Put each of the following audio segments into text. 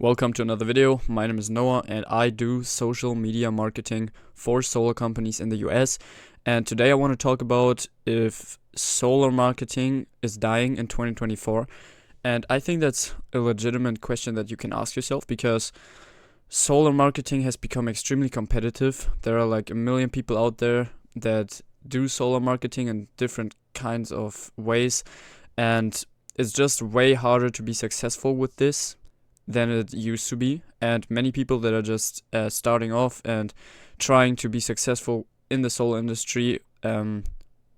Welcome to another video. My name is Noah and I do social media marketing for solar companies in the US. And today I want to talk about if solar marketing is dying in 2024. And I think that's a legitimate question that you can ask yourself because solar marketing has become extremely competitive. There are like a million people out there that do solar marketing in different kinds of ways. And it's just way harder to be successful with this than it used to be, and many people that are just starting off and trying to be successful in the solar industry,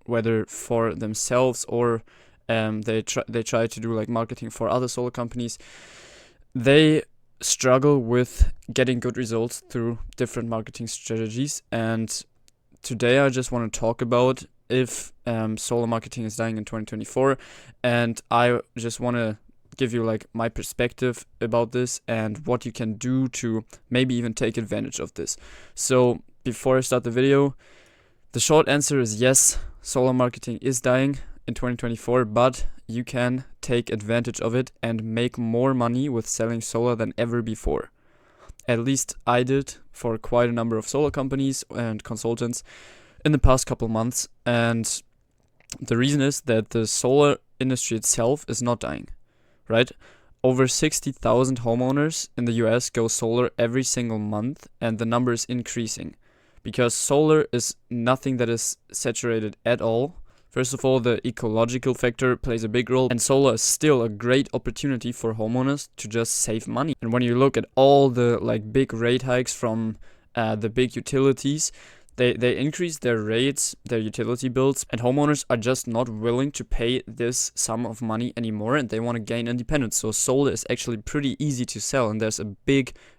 whether for themselves or they try to do like marketing for other solar companies, they struggle with getting good results through different marketing strategies. And today I just want to talk about if solar marketing is dying in 2024, and I just want to give you like my perspective about this and what you can do to maybe even take advantage of this. So before I start the video, the short answer is yes, solar marketing is dying in 2024, but you can take advantage of it and make more money with selling solar than ever before. At least I did for quite a number of solar companies and consultants in the past couple months. And the reason is that the solar industry itself is not dying. Right? Over 60,000 homeowners in the US go solar every single month, and the number is increasing because solar is nothing that is saturated at all. First of all, the ecological factor plays a big role, and solar is still a great opportunity for homeowners to just save money. And when you look at all the like big rate hikes from the big utilities, they increase their rates, their utility bills, and homeowners are just not willing to pay this sum of money anymore, and they want to gain independence. So solar is actually pretty easy to sell, and there's a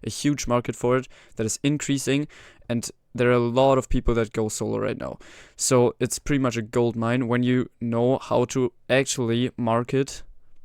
huge market for it that is increasing, and there are a lot of people that go solar right now. So it's pretty much a gold mine when you know how to actually market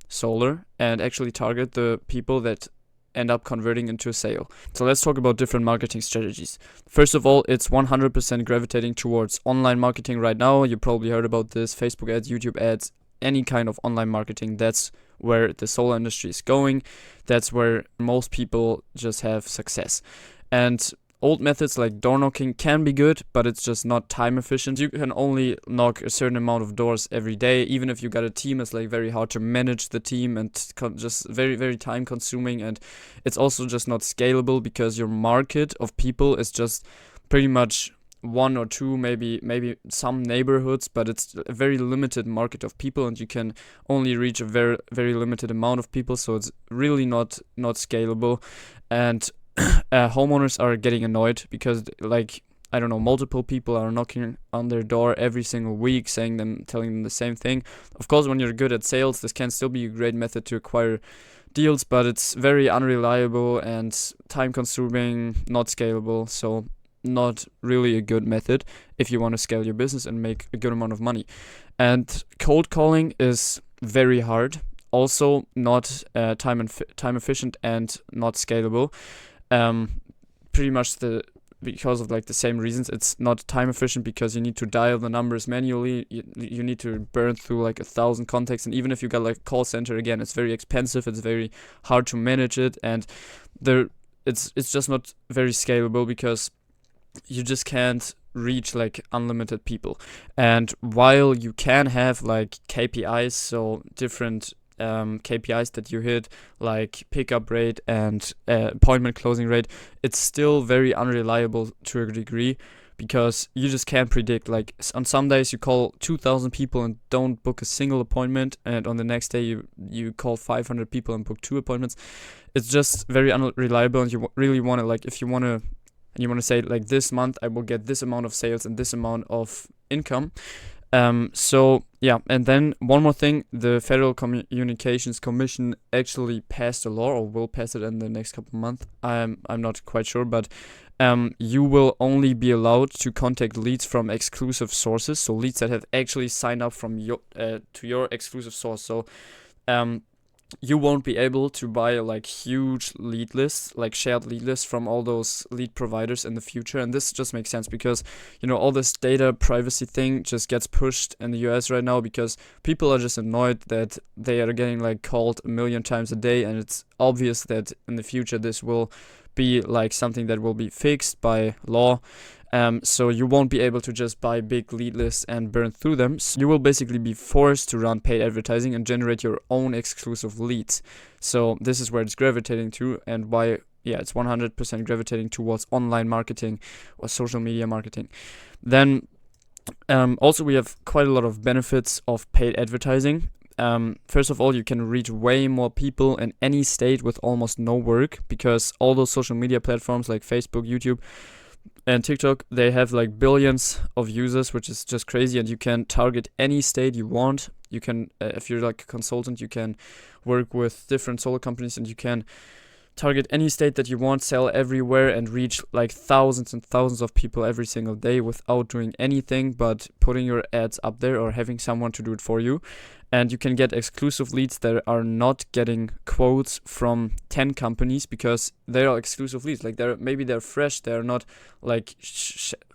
solar and actually target the people that end up converting into a sale. So let's talk about different marketing strategies. First of all, it's 100% gravitating towards online marketing right now. You probably heard about this: Facebook ads, YouTube ads, any kind of online marketing. That's where the solar industry is going. That's where most people just have success. And old methods like door knocking can be good, but it's just not time efficient. You can only knock a certain amount of doors every day. Even if you got a team, it's like very hard to manage the team and just very, very time consuming. And it's also just not scalable because your market of people is just pretty much one or two, maybe some neighborhoods, but it's a very limited market of people, and you can only reach a very, very limited amount of people. So it's really not scalable. And homeowners are getting annoyed because, like, I don't know, multiple people are knocking on their door every single week, telling them the same thing. Of course, when you're good at sales, this can still be a great method to acquire deals, but it's very unreliable and time consuming, not scalable. So not really a good method if you want to scale your business and make a good amount of money. And cold calling is very hard, also not time efficient and not scalable. Pretty much because of like the same reasons. It's not time efficient because you need to dial the numbers manually. You need to burn through like 1,000 contacts, and even if you got like a call center, again, it's very expensive. It's very hard to manage it, and it's just not very scalable because you just can't reach like unlimited people. And while you can have like KPIs, so different KPIs that you hit, like pickup rate and appointment closing rate, it's still very unreliable to a degree because you just can't predict. Like on some days you call 2,000 people and don't book a single appointment, and on the next day you call 500 people and book 2 appointments. It's just very unreliable, and you really want to, like, if you want to, and you want to say like, this month I will get this amount of sales and this amount of income. So yeah, and then one more thing, the Federal Communications Commission actually passed a law, or will pass it in the next couple of months. I'm not quite sure, but you will only be allowed to contact leads from exclusive sources, so leads that have actually signed up from your to your exclusive source. So you won't be able to buy like huge lead lists, like shared lead lists from all those lead providers in the future. And this just makes sense because, all this data privacy thing just gets pushed in the US right now because people are just annoyed that they are getting like called a million times a day. And it's obvious that in the future this will be like something that will be fixed by law. So you won't be able to just buy big lead lists and burn through them. So you will basically be forced to run paid advertising and generate your own exclusive leads. So this is where it's gravitating to, and why, it's 100% gravitating towards online marketing or social media marketing. Then also we have quite a lot of benefits of paid advertising. First of all, you can reach way more people in any state with almost no work, because all those social media platforms like Facebook, YouTube, and TikTok, they have like billions of users, which is just crazy. And you can target any state you want. You can, if you're like a consultant, you can work with different solar companies and you can target any state that you want, sell everywhere, and reach like thousands and thousands of people every single day without doing anything but putting your ads up there or having someone to do it for you. And you can get exclusive leads that are not getting quotes from 10 companies because they are exclusive leads. Like they're fresh. They're not like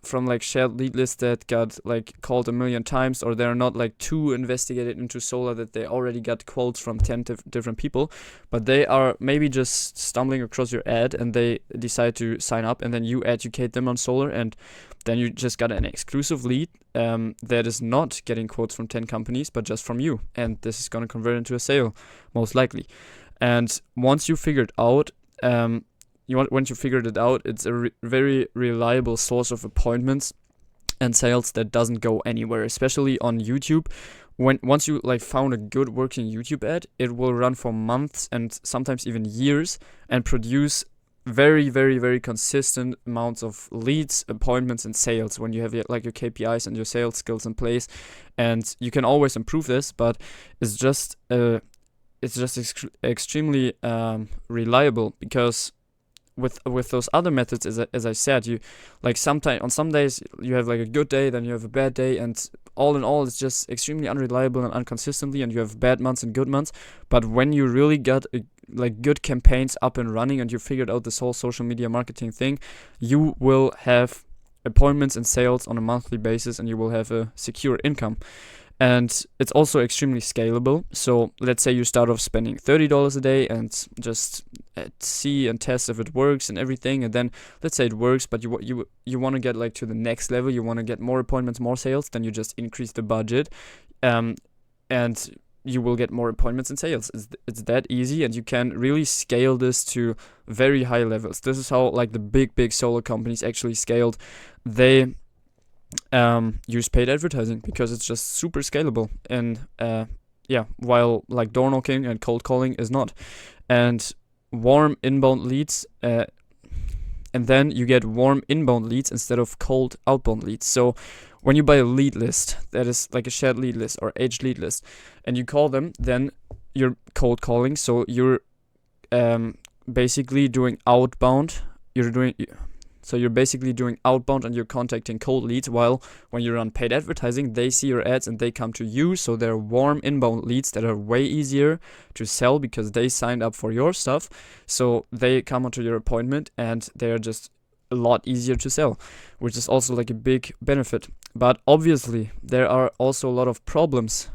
from like shared lead lists that got like called a million times, or they're not like too investigated into solar that they already got quotes from 10 different people. But they are maybe just stumbling across your ad and they decide to sign up, and then you educate them on solar, and then you just got an exclusive lead that is not getting quotes from 10 companies, but just from you. And this is going to convert into a sale, most likely. And once you figured out, once you figured it out, it's a very reliable source of appointments and sales that doesn't go anywhere, especially on YouTube. Once you like found a good working YouTube ad, it will run for months and sometimes even years and produce very, very, very consistent amounts of leads, appointments, and sales when you have your KPIs and your sales skills in place. And you can always improve this, but it's just extremely reliable, because with those other methods, as I said, you like on some days you have like a good day, then you have a bad day, and all in all it's just extremely unreliable and inconsistently, and you have bad months and good months. But when you really got like good campaigns up and running and you figured out this whole social media marketing thing, you will have appointments and sales on a monthly basis, and you will have a secure income. And it's also extremely scalable. So let's say you start off spending $30 a day and just see and test if it works and everything. And then let's say it works, but you want to get like to the next level. You want to get more appointments, more sales. Then you just increase the budget, and you will get more appointments and sales. It's that easy, and you can really scale this to very high levels. This is how like the big solar companies actually scaled. They use paid advertising because it's just super scalable, and while like door knocking and cold calling is not. And warm inbound leads, and then you get warm inbound leads instead of cold outbound leads. So when you buy a lead list that is like a shared lead list or aged lead list, and you call them, then you're cold calling. So you're basically doing outbound. So you're basically doing outbound and you're contacting cold leads, while when you run paid advertising, they see your ads and they come to you. So they're warm inbound leads that are way easier to sell because they signed up for your stuff. So they come onto your appointment and they're just a lot easier to sell, which is also like a big benefit. But obviously there are also a lot of problems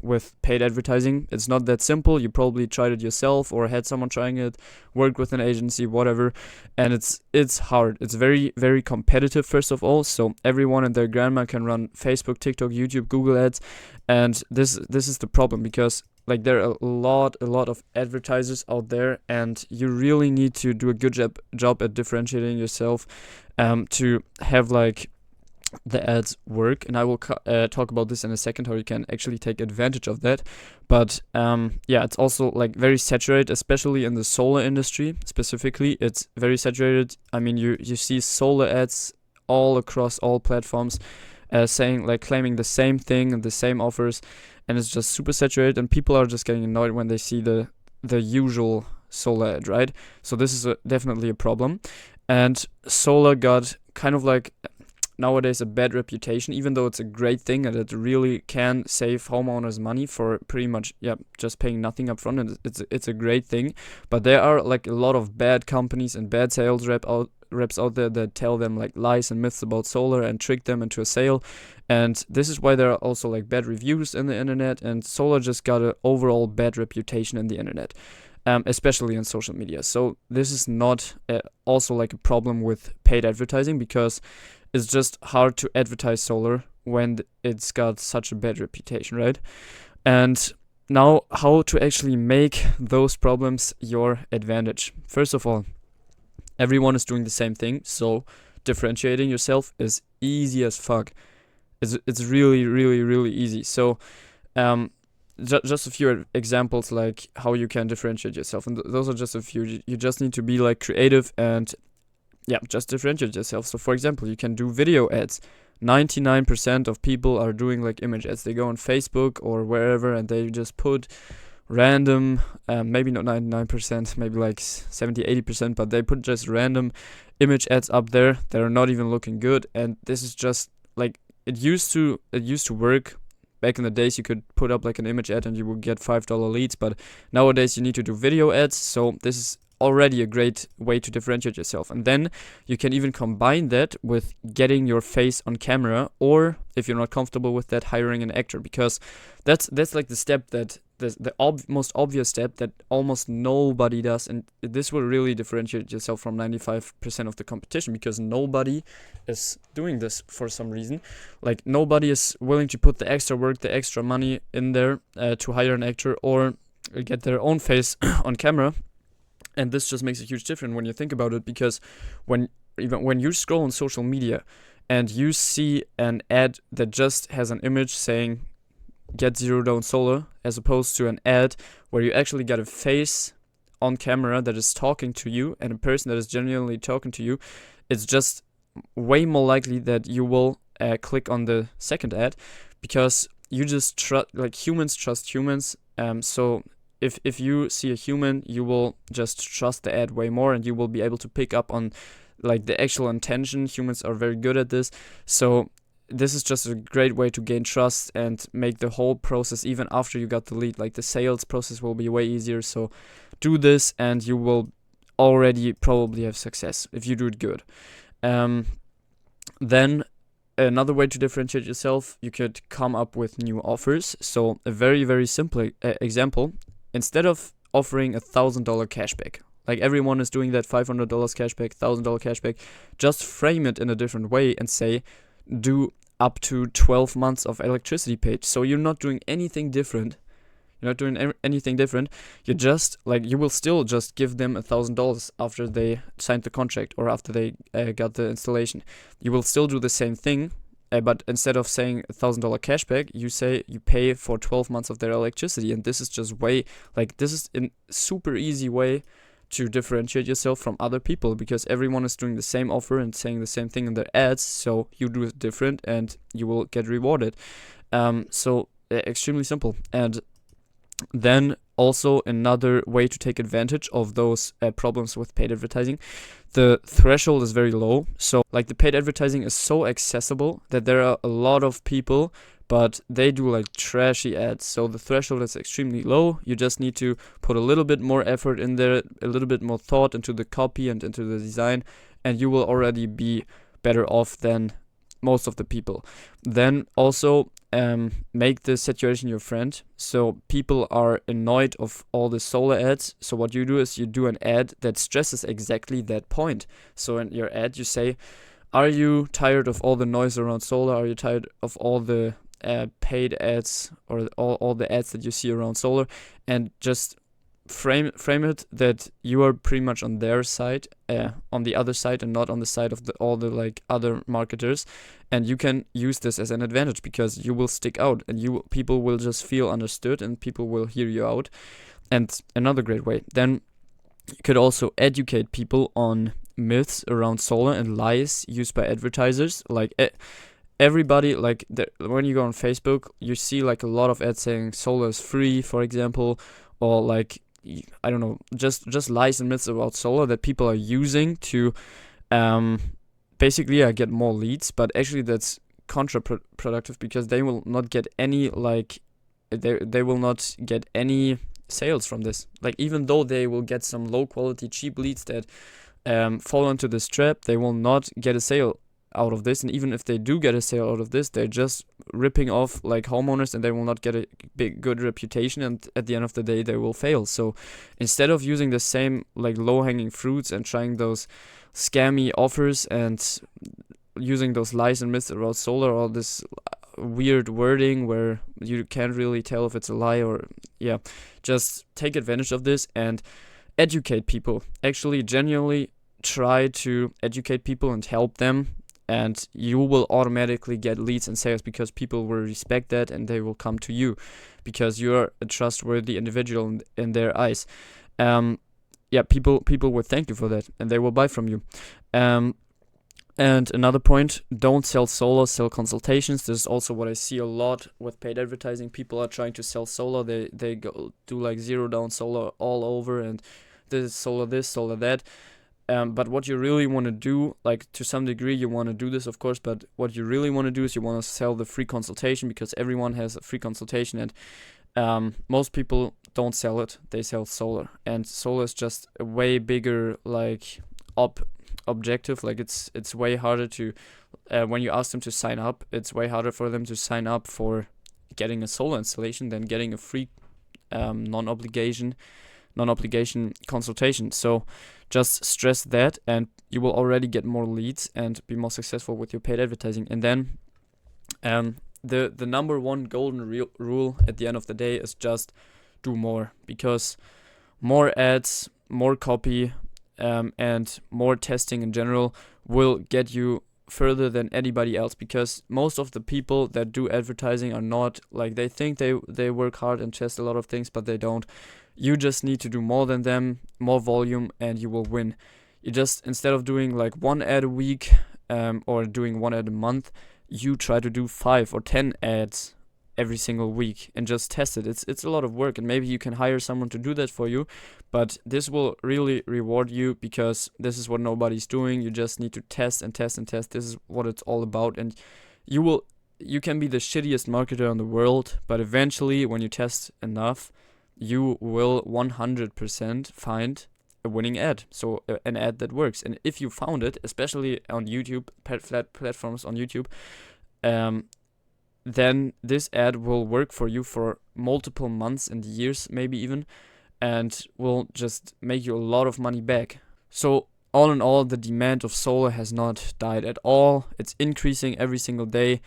with paid advertising. It's not that simple. You probably tried it yourself or had someone trying it, worked with an agency, whatever, and it's hard. It's very, very competitive, first of all. So everyone and their grandma can run Facebook, TikTok, YouTube, Google ads, and this is the problem, because like there are a lot of advertisers out there, and you really need to do a good job at differentiating yourself to have like the ads work. And I will talk about this in a second, how you can actually take advantage of that. But it's also like very saturated, especially in the solar industry specifically. It's very saturated. I mean, you see solar ads all across all platforms claiming the same thing and the same offers, and it's just super saturated, and people are just getting annoyed when they see the usual solar ad, right? So this is definitely a problem. And solar got kind of like nowadays a bad reputation, even though it's a great thing and it really can save homeowners money for pretty much just paying nothing up front, and it's a great thing. But there are like a lot of bad companies and bad sales reps out there that tell them like lies and myths about solar and trick them into a sale. And this is why there are also like bad reviews in the internet, and solar just got an overall bad reputation in the internet, especially on social media. So this is not also like a problem with paid advertising, because it's just hard to advertise solar when it's got such a bad reputation, right? And now, how to actually make those problems your advantage. First of all, everyone is doing the same thing, so differentiating yourself is easy as fuck. It's really, really, really easy. So just a few examples like how you can differentiate yourself, and those are just a few. You just need to be like creative and just differentiate yourself. So for example, you can do video ads. 99% of people are doing like image ads. They go on Facebook or wherever and they just put random, maybe not 99%, maybe like 70-80%, but they put just random image ads up there that are not even looking good. And this is just like, it used to work. Back in the days, you could put up like an image ad and you would get $5 leads, but nowadays you need to do video ads. So this is already a great way to differentiate yourself. And then you can even combine that with getting your face on camera, or if you're not comfortable with that, hiring an actor, because that's like the step that the most obvious step that almost nobody does, and this will really differentiate yourself from 95% of the competition, because nobody is doing this for some reason. Like nobody is willing to put the extra work, the extra money in there to hire an actor or get their own face on camera. And this just makes a huge difference when you think about it, because when you scroll on social media and you see an ad that just has an image saying get zero down solar, as opposed to an ad where you actually got a face on camera that is talking to you and a person that is genuinely talking to you, it's just way more likely that you will click on the second ad, because you just trust, like humans trust humans. So if you see a human, you will just trust the ad way more, and you will be able to pick up on like the actual intention. Humans are very good at this. So this is just a great way to gain trust and make the whole process, even after you got the lead, like the sales process will be way easier. So do this and you will already probably have success if you do it good. Then another way to differentiate yourself, you could come up with new offers. So a very, very simple example, instead of offering $1,000 cashback, like everyone is doing that $500 cashback, $1,000 cashback, just frame it in a different way and say, do up to 12 months of electricity paid. So you're not doing anything different. You're not doing anything different. You just like, you will still just give them $1,000 after they signed the contract or after they got the installation. You will still do the same thing, but instead of saying $1,000 cashback, you say you pay for 12 months of their electricity. And this is just this is a super easy way to differentiate yourself from other people, because everyone is doing the same offer and saying the same thing in their ads. So you do it different and you will get rewarded. So extremely simple. And then also another way to take advantage of those problems with paid advertising, the threshold is very low. So like the paid advertising is so accessible that there are a lot of people, but they do like trashy ads. So the threshold is extremely low. You just need to put a little bit more effort in there, a little bit more thought into the copy and into the design, and you will already be better off than most of the people. Then also make the situation your friend. So people are annoyed of all the solar ads. So what you do is you do an ad that stresses exactly that point. So in your ad you say, are you tired of all the noise around solar? Are you tired of all the paid ads or all the ads that you see around solar? And just frame it that you are pretty much on their side, on the other side, and not on the side of all the like other marketers. And you can use this as an advantage, because you will stick out and people will just feel understood and people will hear you out. And another great way, then you could also educate people on myths around solar and lies used by advertisers. Like everybody, like when you go on Facebook, you see like a lot of ads saying solar is free, for example, or like, I don't know, just lies and myths about solar that people are using to basically I get more leads, but actually that's counterproductive because they will not get any they will not get any sales from this. Like, even though they will get some low quality cheap leads that fall into this trap, they will not get a sale out of this. And even if they do get a sale out of this, they're just ripping off like homeowners, and they will not get a good reputation, and at the end of the day they will fail. So instead of using the same like low hanging fruits and trying those scammy offers and using those lies and myths about solar, or this weird wording where you can't really tell if it's a lie or just take advantage of this and educate people. Actually genuinely try to educate people and help them, and you will automatically get leads and sales because people will respect that, and they will come to you because you're a trustworthy individual in their eyes. People will thank you for that, and they will buy from you. And another point, don't sell solar, sell consultations. This is also what I see a lot with paid advertising. People are trying to sell solar. They go do like zero down solar all over, and this, solar that. But what you really want to do, like to some degree you want to do this, of course, but what you really want to do is you want to sell the free consultation, because everyone has a free consultation, and most people don't sell it. They sell solar, and solar is just a way bigger like objective. Like it's way harder to when you ask them to sign up, it's way harder for them to sign up for getting a solar installation than getting a free non-obligation consultation. So just stress that, and you will already get more leads and be more successful with your paid advertising. And then the number one golden rule at the end of the day is just do more, because more ads, more copy, and more testing in general will get you further than anybody else, because most of the people that do advertising are not like, they think they work hard and test a lot of things, but they don't. You just need to do more than them, more volume, and you will win. You just, instead of doing like one ad a week or doing one ad a month, you try to do 5 or 10 ads every single week and just test it. It's a lot of work, and maybe you can hire someone to do that for you, but this will really reward you, because this is what nobody's doing. You just need to test and test and test. This is what it's all about, and you can be the shittiest marketer in the world, but eventually when you test enough, you will 100% find a winning ad, so an ad that works. And if you found it, especially on YouTube, platforms on YouTube, then this ad will work for you for multiple months and years, maybe even, and will just make you a lot of money back. So all in all, the demand of solar has not died at all. It's increasing every single day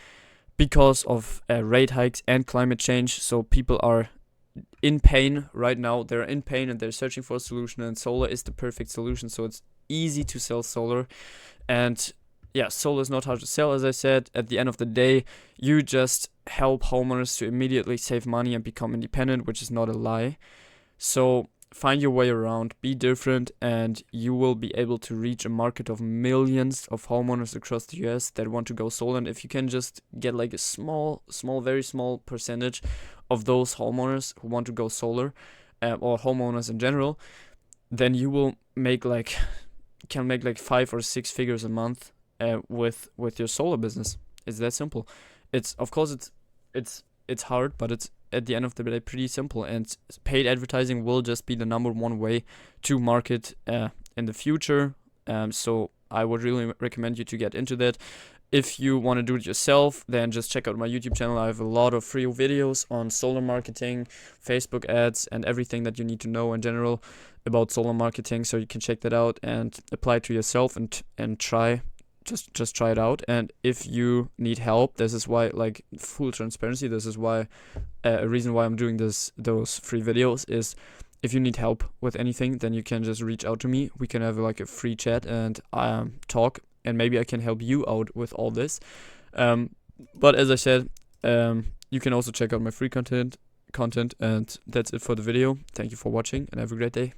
because of rate hikes and climate change. So people are in pain right now. They're in pain and they're searching for a solution, and solar is the perfect solution. So it's easy to sell solar, and solar is not hard to sell. As I said, at the end of the day, you just help homeowners to immediately save money and become independent, which is not a lie. So find your way around, be different, and you will be able to reach a market of millions of homeowners across the US that want to go solar. And if you can just get like a small, very small percentage of those homeowners who want to go solar, or homeowners in general, then you will can make like 5 or 6 figures a month with your solar business. It's that simple. It's, of course, it's hard, but it's at the end of the day pretty simple, and paid advertising will just be the number one way to market in the future. So I would really recommend you to get into that. If you want to do it yourself, then just check out my YouTube channel. I have a lot of free videos on solar marketing, Facebook ads, and everything that you need to know in general about solar marketing, so you can check that out and apply it to yourself and try. Just try it out. And if you need help, this is why, like, full transparency, this is why a reason why I'm doing those free videos is, if you need help with anything, then you can just reach out to me. We can have like a free chat and talk, and maybe I can help you out with all this. But as I said, you can also check out my free content, and that's it for the video. Thank you for watching, and have a great day.